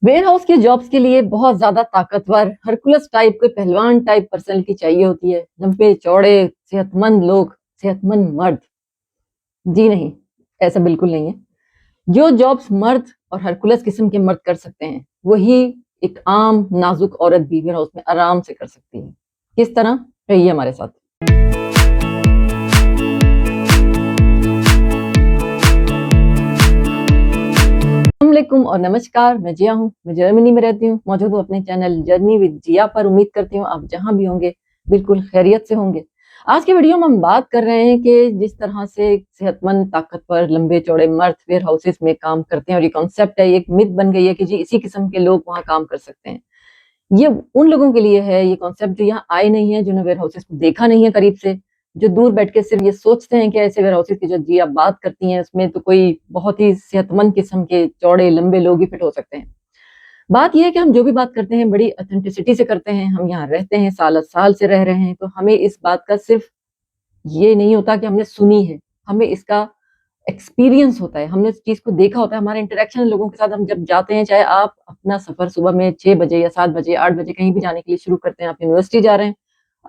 Ware house की jobs के लिए बहुत ज्यादा ताकतवर हरकुलस टाइप के पहलवान टाइप पर्सनैलिटी चाहिए होती है। लंबे चौड़े सेहतमंद लोग, सेहतमंद मर्द। जी नहीं, ऐसा बिल्कुल नहीं है। जो जॉब्स मर्द और हरकुलस किस्म के मर्द कर सकते हैं वही एक आम नाजुक औरत भी वेयर हाउस में आराम से कर सकती है। किस तरह? रहिए हमारे साथ। अस्सलामुअलैकुम और नमस्कार। मैं जिया हूँ, मैं जर्मनी में रहती हूँ। मौजूद हूँ अपने चैनल जर्नी विद जिया पर। उम्मीद करती हूँ आप जहाँ भी होंगे बिल्कुल खैरियत से होंगे। आज के वीडियो में हम बात कर रहे हैं कि जिस तरह से सेहतमंद ताकतवर लंबे चौड़े मर्द वेयर हाउसेस में काम करते हैं, और ये कॉन्सेप्ट है, एक मिथ बन गई है कि जी इसी किस्म के लोग वहाँ काम कर सकते हैं। ये उन लोगों के लिए है ये कॉन्सेप्ट जो यहाँ आए नहीं है, जिन्होंने वेयर हाउसेस को देखा नहीं है करीब से, जो दूर बैठ के सिर्फ ये सोचते हैं कि ऐसे वेयर हाउसेस की जो जी आप बात करती हैं उसमें तो कोई बहुत ही सेहतमंद किस्म के चौड़े लंबे लोग ही फिट हो सकते हैं। बात यह है कि हम जो भी बात करते हैं बड़ी ऑथेंटिसिटी से करते हैं। हम यहाँ रहते हैं, साल साल से रह रहे हैं, तो हमें इस बात का सिर्फ ये नहीं होता कि हमने सुनी है, हमें इसका एक्सपीरियंस होता है, हमने इस चीज को देखा होता है। हमारे इंटरेक्शन लोगों के साथ हम जब जाते हैं, चाहे आप अपना सफर सुबह में 6 बजे या 7 बजे 8 बजे कहीं भी जाने के लिए शुरू करते हैं, आप यूनिवर्सिटी जा रहे हैं,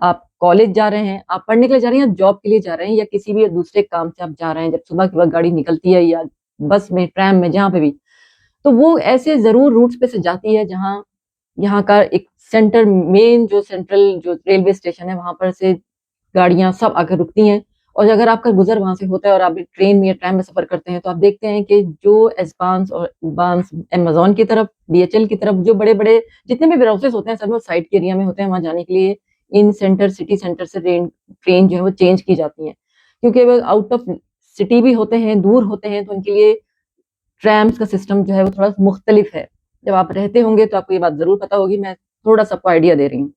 आप कॉलेज जा रहे हैं, आप पढ़ने के लिए जा रहे हैं, या जॉब के लिए जा रहे हैं, या किसी भी दूसरे काम से आप जा रहे हैं, जब सुबह के वक्त गाड़ी निकलती है या बस में, ट्रैम में, जहाँ पे भी, तो वो ऐसे जरूर रूट्स पे से जाती है जहाँ यहाँ का एक सेंटर, मेन जो सेंट्रल जो रेलवे स्टेशन है वहां पर से गाड़ियां सब आकर रुकती हैं। और अगर आपका गुजर वहां से होता है और आप ट्रेन में या ट्रैम में सफर करते हैं, तो आप देखते हैं कि जो एस्पांस और उबांस अमेजोन की तरफ, डीएचएल की तरफ, जो बड़े बड़े जितने भी वेयरहाउसेस होते हैं सब वो साइड के एरिया में होते हैं। वहां जाने के लिए इन सेंटर, सिटी सेंटर से ट्रेन जो है वो चेंज की जाती है, क्योंकि वो आउट ऑफ सिटी भी होते हैं, दूर होते हैं, तो उनके लिए ट्रैम्स का सिस्टम जो है वो थोड़ा मुख्तलिफ है। जब आप रहते होंगे तो आपको ये बात जरूर पता होगी, मैं थोड़ा सा आपको आइडिया दे रही हूँ।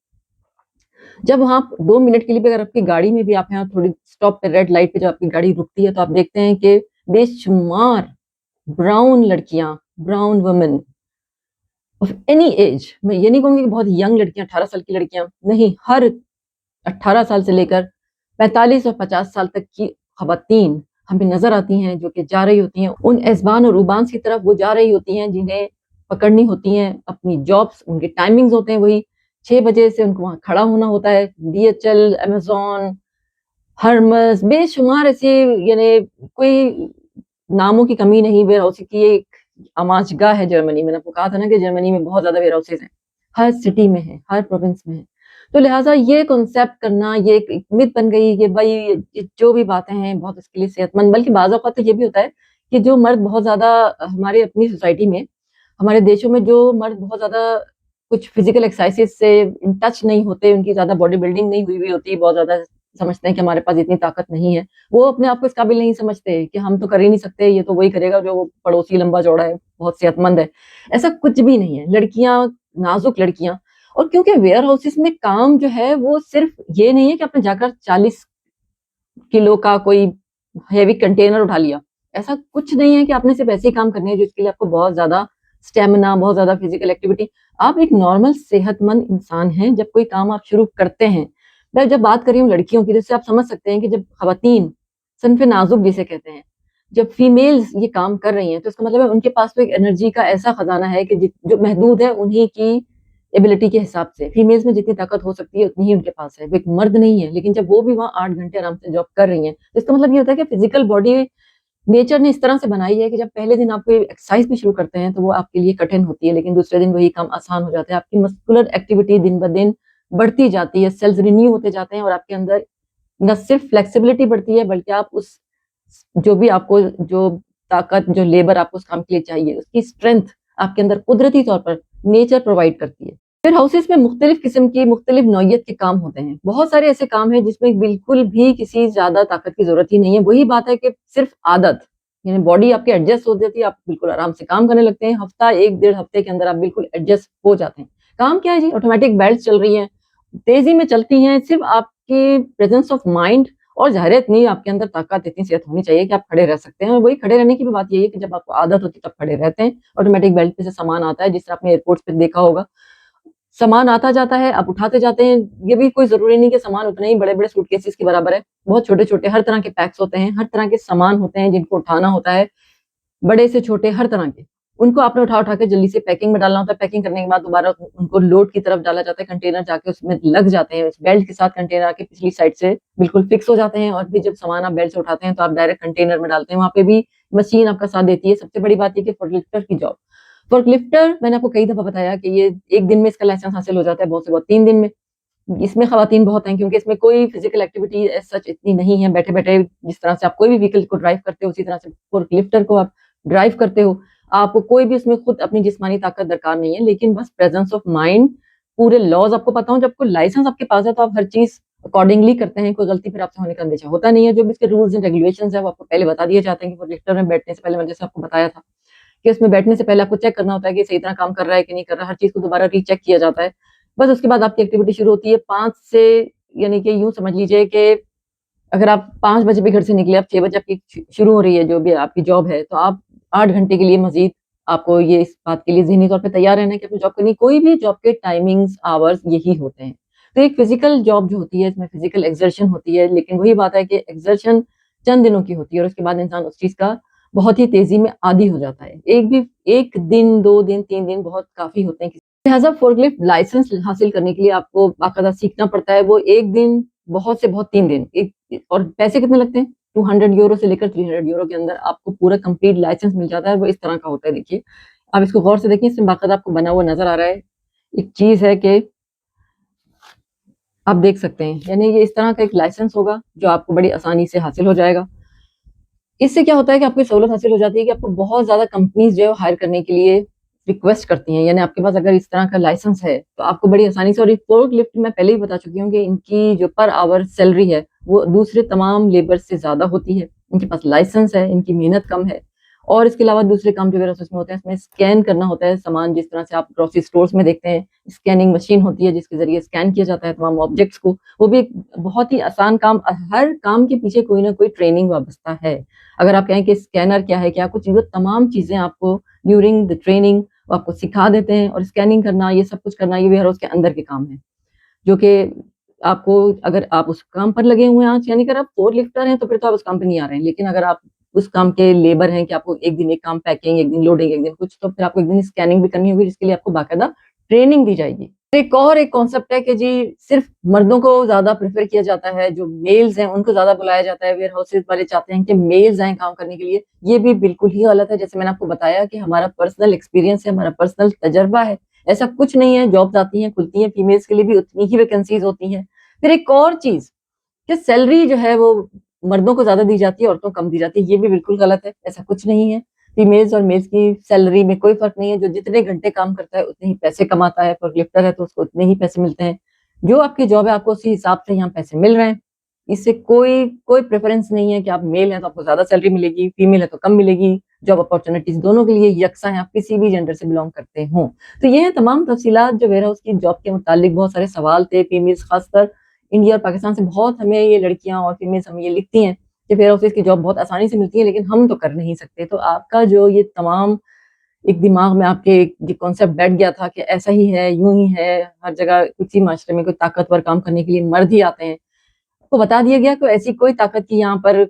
जब वहां 2 मिनट के लिए भी अगर आपकी गाड़ी में भी आप यहाँ थोड़ी स्टॉप पे, रेड लाइट पे जब आपकी गाड़ी रुकती है, तो आप देखते हैं कि बेशुमार ब्राउन लड़कियां, brown women of any as, मैं ये नहीं कहूंगी कि बहुत यंग लड़कियां, 18 साल की लड़कियां नहीं, हर 18 साल से लेकर 45 और 50 साल तक की खवातीन हमें नजर आती हैं, जो कि जा रही होती हैं उन एजबान और उबान्स की तरफ। वो जा रही होती हैं जिन्हें पकड़नी होती हैं अपनी जॉब्स। उनके टाइमिंग्स होते हैं वही 6 बजे से उनको वहां खड़ा होना होता है। डीएचएल, अमेजोन, हर्मस, बेशुमार ऐसे, यानी कोई नामों की कमी नहीं। वेयर हाउस की एक आमाजगाह है जर्मनी। मैंने आपको कहा था ना कि जर्मनी में बहुत ज्यादा वेयर हाउसेज हैं, हर सिटी में है, हर प्रोविंस में है। तो लिहाजा ये कॉन्सेप्ट करना, ये एक मिथ बन गई कि भाई ये जो भी बातें हैं बहुत इसके लिए सेहतमंद, बल्कि बाज़ औक़ात तो ये भी होता है कि जो मर्द बहुत ज्यादा, हमारे अपनी सोसाइटी में, हमारे देशों में जो मर्द बहुत ज्यादा कुछ फिजिकल एक्सरसाइज से इन टच नहीं होते, उनकी ज्यादा बॉडी बिल्डिंग नहीं हुई हुई होती, बहुत ज्यादा समझते हैं कि हमारे पास इतनी ताकत नहीं है, वो अपने आप को इस काबिल नहीं समझते कि हम तो कर ही नहीं सकते, ये तो वही करेगा जो पड़ोसी लंबा चौड़ा है, बहुत सेहतमंद है। ऐसा कुछ भी नहीं है। लड़कियां, नाजुक लड़कियां। और क्योंकि वेयर हाउसेस में काम जो है वो सिर्फ ये नहीं है कि आपने जाकर 40 किलो का कोई हैवी कंटेनर उठा लिया। ऐसा कुछ नहीं है कि आपने सिर्फ ऐसे ही काम करने हैं जिसके लिए आपको बहुत ज्यादा स्टेमिना, बहुत ज्यादा फिजिकल एक्टिविटी। आप एक नॉर्मल सेहतमंद इंसान हैं जब कोई काम आप शुरू करते हैं। मैं जब बात कर रही हूँ लड़कियों की, जिससे आप समझ सकते हैं कि जब खवातीन, सनफे नाजुक जिसे कहते हैं, जब फीमेल्स ये काम कर रही हैं, तो इसका मतलब है उनके पास तो एक एनर्जी का ऐसा खजाना है कि जो महदूद है उन्हीं की एबिलिटी के हिसाब से। फीमेल्स में जितनी ताकत हो सकती है उतनी ही उनके पास है, वो एक मर्द नहीं है। लेकिन जब वो भी वहाँ 8 घंटे आराम से जॉब कर रही हैं, तो इसका मतलब ये होता है कि फिजिकल बॉडी नेचर ने इस तरह से बनाई है कि जब पहले दिन आप कोई एक्सरसाइज भी शुरू करते हैं तो वो आपके लिए कठिन होती है, लेकिन दूसरे दिन वही काम आसान हो जाता है। आपकी मस्कुलर एक्टिविटी दिन ब दिन बढ़ती जाती है, सेल्स रिन्यू होते जाते हैं, और आपके अंदर न सिर्फ फ्लेक्सिबिलिटी बढ़ती है, बल्कि आप उस जो भी आपको जो ताकत, जो लेबर आपको उस काम के लिए चाहिए, उसकी स्ट्रेंथ आपके अंदर कुदरती तौर पर नेचर प्रोवाइड करती है। फिर हाउसेस में मुख्तलिफ किस्म की, मुख्तलिफ नौइयत के काम होते हैं। बहुत सारे ऐसे काम हैं जिसमें बिल्कुल भी किसी ज्यादा ताकत की जरूरत ही नहीं है। वही बात है कि सिर्फ आदत, यानी बॉडी आपकी एडजस्ट हो जाती है, आप बिल्कुल आराम से काम करने लगते हैं। हफ्ता, 1 डेढ़ हफ्ते के अंदर आप बिल्कुल एडजस्ट हो जाते हैं। काम क्या है जी? ऑटोमेटिक बेल्ट चल रही हैं, तेजी में चलती हैं, सिर्फ आपकी प्रेजेंस ऑफ माइंड और ज़ाहिर है इतनी आपके अंदर ताकत, इतनी सेहत होनी चाहिए कि आप खड़े रह सकते हैं। और वही खड़े रहने की भी बात यही है कि जब आपको आदत होती है तब खड़े रहते हैं। ऑटोमेटिक बेल्ट पे से सामान आता है, जिस तरह आपने एयरपोर्ट्स पे देखा होगा, सामान आता जाता है, आप उठाते जाते हैं। ये भी कोई जरूरी नहीं कि सामान उतने ही बड़े बड़े सूटकेसेस के बराबर है। बहुत छोटे छोटे हर तरह के पैक्स होते हैं, हर तरह के सामान होते हैं जिनको उठाना होता है, बड़े से छोटे हर तरह के। उनको आपने उठा के जल्दी से पैकिंग में डालना होता है। पैकिंग करने के बाद दोबारा उनको लोड की तरफ डाला जाता है, कंटेनर जाके उसमें लग जाते हैं। बेल्ट के साथ कंटेनर आके पिछली साइड से बिल्कुल फिक्स हो जाते हैं, और फिर जब सामान आप बेल्ट से उठाते हैं तो आप डायरेक्ट कंटेनर में डालते हैं। वहाँ पे भी मशीन आपका साथ देती है। सबसे बड़ी बात ये कि फोर्कलिफ्टर की जॉब, फोर्कलिफ्टर मैंने आपको कई दफा बताया कि ये 1 दिन में इसका लाइसेंस हासिल हो जाता है, बहुत से बहुत 3 दिन में। इसमें खवातीन बहुत हैं, क्योंकि इसमें कोई फिजिकल एक्टिविटी एज़ सच इतनी नहीं है। बैठे-बैठे जिस तरह से आप कोई भी व्हीकल को ड्राइव करते हो, उसी तरह से फोर्कलिफ्टर को आप ड्राइव करते हो। आपको कोई भी उसमें खुद अपनी जिस्मानी ताकत दरकार नहीं है, लेकिन बस प्रेजेंस ऑफ माइंड, पूरे लॉज़ आपको पता हो। जब कोई लाइसेंस आपके पास है तो आप हर चीज़ अकॉर्डिंगली करते हैं, कोई गलती फिर आपसे होने का अंदेशा होता नहीं है। जो भी इसके रूल्स एंड रेगुलेशंस हैं वो आपको पहले बता दिए जाते हैं कि फोर्कलिफ्टर में बैठने से पहले, मैंने जैसे आपको बताया था कि उसमें बैठने से पहले आपको चेक करना होता है कि सही तरह काम कर रहा है कि नहीं कर रहा है। हर चीज़ को दोबारा रीचेक किया जाता है। बस उसके बाद आपकी एक्टिविटी शुरू होती है 5 से, यानी कि यूँ समझ लीजिए कि अगर आप 5 बजे भी घर से निकले, अब 6 बजे आपकी शुरू हो रही है जो भी आपकी जॉब है, तो आप 8 घंटे के लिए मज़ीद आपको ये इस बात के लिए ज़हनी तौर पे तैयार रहना है कि अपनी जॉब करनी है। कोई भी जॉब के टाइमिंग्स, आवर्स यही होते हैं। तो एक फिज़िकल जॉब जो होती है, इसमें फिज़िकल एक्सर्शन होती है, लेकिन वही बात है कि एक्सर्शन चंद दिनों की होती है और उसके बाद इंसान उस चीज़ का बहुत ही तेज़ी में आदी हो जाता है। 1 दिन, 2 दिन, 3 दिन बहुत काफ़ी होते हैं। लिहाज़ा फोर्कलिफ्ट लाइसेंस हासिल करने के लिए आपको बाकायदा सीखना पड़ता है। वो 1 दिन, बहुत से बहुत 3 दिन। और पैसे कितने लगते हैं? €200 से लेकर €300 के अंदर आपको पूरा कंप्लीट लाइसेंस मिल जाता है। वो इस तरह का होता है, देखिए। आप इसको गौर से देखिए, इसमें बाकायदा आपको बना हुआ नज़र आ रहा है। एक चीज़ है कि आप देख सकते हैं, यानी ये इस तरह का एक लाइसेंस होगा जो आपको बड़ी आसानी से हासिल हो जाएगा। इससे क्या होता है कि आपको सहूलत हासिल हो जाती है कि आपको बहुत ज़्यादा कंपनीज़ जो है वो हायर करने के लिए रिक्वेस्ट करती हैं। यानी आपके पास अगर इस तरह का लाइसेंस है, तो आपको बड़ी आसानी से, और ये फोर्कलिफ्ट मैं पहले ही बता चुकी हूँ कि इनकी जो पर आवर सैलरी है, वो दूसरे तमाम लेबर्स से ज़्यादा होती है। इनके पास लाइसेंस है, इनकी मेहनत कम है, और इसके अलावा दूसरे काम जो वेयरहाउसेस में होते हैं, इसमें स्कैन करना होता है सामान, जिस तरह से आप ग्रोसरी स्टोर्स में देखते हैं, स्कैनिंग मशीन होती है जिसके ज़रिए स्कैन किया जाता है तमाम ऑब्जेक्ट्स को। वो भी एक बहुत ही आसान काम। हर काम के पीछे कोई ना कोई ट्रेनिंग वाबस्ता है। अगर आप कहें कि स्कैनर क्या है, क्या कुछ, वो तमाम चीज़ें आपको ड्यूरिंग द ट्रेनिंग वो आपको सिखा देते हैं। और स्कैनिंग करना, ये सब कुछ करना, ये वेयरहाउस के अंदर के काम है, जो कि आपको, अगर आप उस काम पर लगे हुए हैं आज, यानी अगर आप फोर लिफ्टर हैं तो फिर तो आप उस काम पे नहीं आ रहे हैं। लेकिन अगर आप उस काम के लेबर हैं कि आपको एक दिन एक काम पैकिंग, एक दिन लोडिंग, एक दिन कुछ, तो फिर आपको एक दिन स्कैनिंग भी करनी होगी, जिसके लिए आपको बाकायदा ट्रेनिंग दी जाएगी। एक कॉन्सेप्ट है कि जी सिर्फ मर्दों को ज़्यादा प्रेफ़र किया जाता है, जो मेल्स हैं उनको ज़्यादा बुलाया जाता है। वेयर हाउसेज़ वाले चाहते हैं कि मेल्स आएँ काम करने के लिए। ये भी बिल्कुल ही गलत है। जैसे मैंने आपको बताया कि हमारा पर्सनल एक्सपीरियंस है, हमारा पर्सनल तजुर्बा है। ऐसा कुछ नहीं है, जॉब्स आती हैं, खुलती हैं, फीमेल्स के लिए भी उतनी ही वैकेंसीज़ होती हैं। फिर एक और चीज़ कि सैलरी जो है वो मर्दों को ज़्यादा दी जाती है, औरतों को कम दी जाती है, ये भी बिल्कुल गलत है। ऐसा कुछ नहीं है। फीमेल्स और मेल्स की सैलरी में कोई फ़र्क नहीं है। जो जितने घंटे काम करता है उतने ही पैसे कमाता है। फोर्कलिफ्टर है तो उसको उतने ही पैसे मिलते हैं। जो आपकी जॉब है आपको उसी हिसाब से यहाँ पैसे मिल रहे हैं। इससे कोई कोई प्रेफ़रेंस नहीं है कि आप मेल हैं तो आपको ज़्यादा सैलरी मिलेगी, फीमेल है तो कम मिलेगी। जॉब अपॉर्च्युनिटीज़ दोनों के लिए यकसा हैं, आप किसी भी जेंडर से बिलॉन्ग करते हों। तो ये हैं तमाम तफ़सीलात जो वेयर हाउस की जॉब के मुतालिक। बहुत सारे सवाल थे, फीमेल्स ख़ासकर इंडिया और पाकिस्तान से बहुत हमें ये लड़कियाँ और फीमेल्स हमें ये लिखती हैं कि वेयर हाउसेज़ की जॉब बहुत आसानी से मिलती है, लेकिन हम तो कर नहीं सकते। तो आपका जो ये तमाम एक दिमाग में आपके ये कॉन्सेप्ट बैठ गया था कि ऐसा ही है, यूँ ही है, हर जगह किसी माशरे में कोई ताकतवर काम करने के लिए मर्द ही आते हैं। आपको बता दिया गया कि ऐसी कोई ताकत की यहाँ पर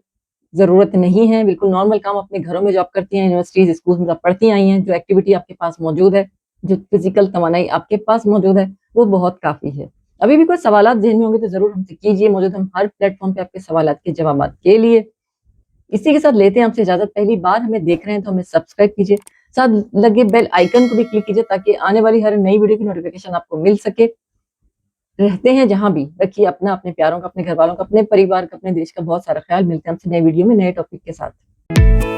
ज़रूरत नहीं है। बिल्कुल नॉर्मल काम अपने घरों में जो आप करती हैं, यूनिवर्सिटीज़, स्कूल्स में आप पढ़ती आई हैं, जो एक्टिविटी आपके पास मौजूद है, जो फिज़िकल तवानाई आपके पास मौजूद है, वो बहुत काफ़ी है। अभी भी कोई सवालात ज़हन में होंगे तो ज़रूर हमसे कीजिए। मौजूद हम हर प्लेटफ़ॉर्म पे आपके सवालात के जवाबात के लिए। इसी के साथ लेते हैं आपसे इजाज़त। पहली बार हमें देख रहे हैं तो हमें सब्सक्राइब कीजिए। साथ लगे बेल आइकन को भी क्लिक कीजिए ताकि आने वाली हर नई वीडियो की नोटिफ़िकेशन आपको मिल सके। रहते हैं जहाँ भी, रखिए अपना, अपने प्यारों का, अपने घरवालों का, अपने परिवार का, अपने देश का बहुत सारा ख़्याल। मिलते हैं आपसे नई वीडियो में नए टॉपिक के साथ।